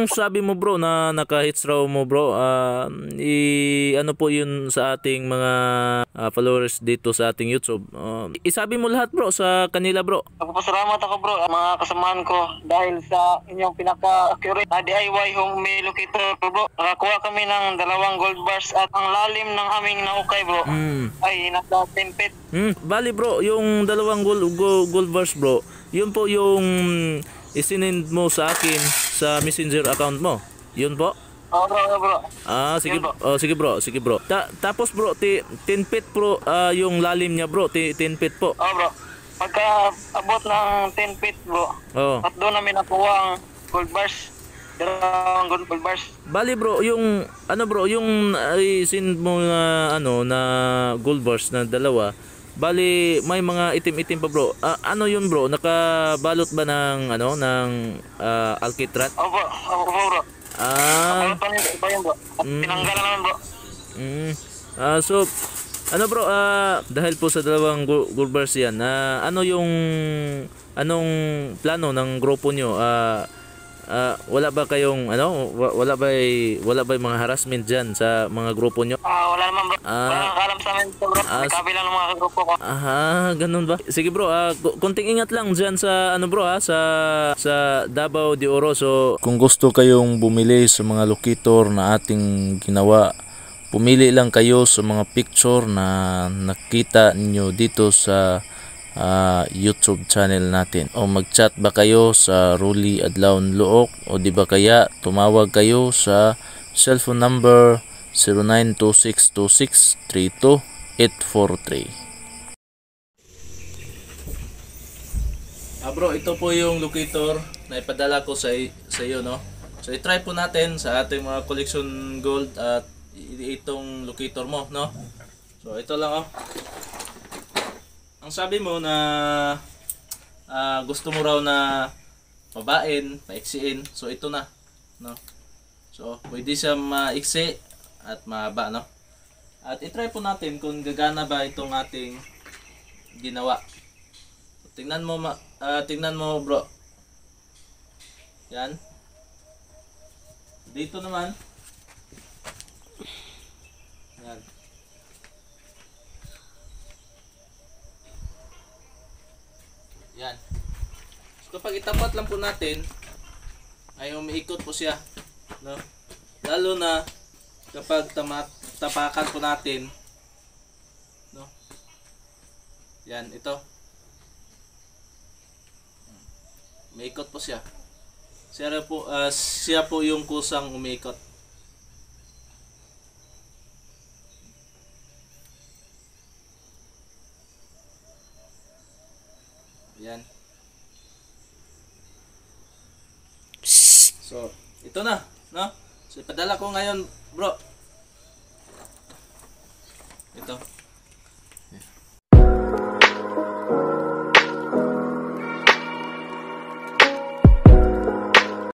yung sabi mo bro na naka-hits raw mo bro, ano po yun sa ating mga followers dito sa ating YouTube. Isabi mo lahat bro sa kanila bro. Nagpapasalamat ako bro, mga kasamahan ko dahil sa inyong pinaka-accurate na DIY home locator bro. Nakakuha kami ng 2 gold bars at ang lalim ng aming naukay bro ay nasa 10 feet. Bali bro, yung 2 gold bars bro, yun po yung isinend mo sa akin sa messenger account mo. Yun po? Oo bro. Sige bro. Sige bro, sige bro. Tapos bro, 10 feet bro, yung lalim niya bro, 10 feet po. Oo bro. Pagka abot ng 10 feet bro, at doon namin nakuha ang gold bars. 2 gold bars. Bali bro, yung ano bro, yung send mo na na gold bars na 2, bali may mga itim-itim pa bro. Ano yun bro? Nakabalot ba ng ng alkitrat? Oo bro. Tinanggalan naman bro. So ano bro, dahil po sa 2 gold bars yan, anong plano ng grupo nyo? Wala ba kayong wala ba mga harassment diyan sa mga grupo nyo? Wala naman bro. Walang kalam sa amin bro. Kabilang ng mga grupo ko. Ganun ba? Sige bro, konting ingat lang diyan sa bro sa Davao de Oro. So kung gusto kayong bumili sa mga locator na ating ginawa, pumili lang kayo sa mga picture na nakita niyo dito sa YouTube channel natin, o mag-chat ba kayo sa Rolly Adlaon Luok, o di ba kaya tumawag kayo sa cellphone number 0926263243. Bro, ito po yung locator na ipadala ko sa iyo, no? So i-try po natin sa ating mga collection gold at itong locator mo, no? So ito lang Ang sabi mo na gusto mo raw na pabain, paiksiin. So ito na, no? So pwede siya maiksi at mahaba, no? At i-try po natin kung gagana ba itong ating ginawa. Tingnan mo bro. Yan. Dito naman. Yan. Yan. So kapag itapat lang po natin, ay umiikot po siya, no? Lalo na kapag tapakan po natin, no? Yan, ito. Umiikot po siya. Siya po yung kusang umiikot. Yan. So, ito na, no? So, ipadala ko ngayon, bro. Ito.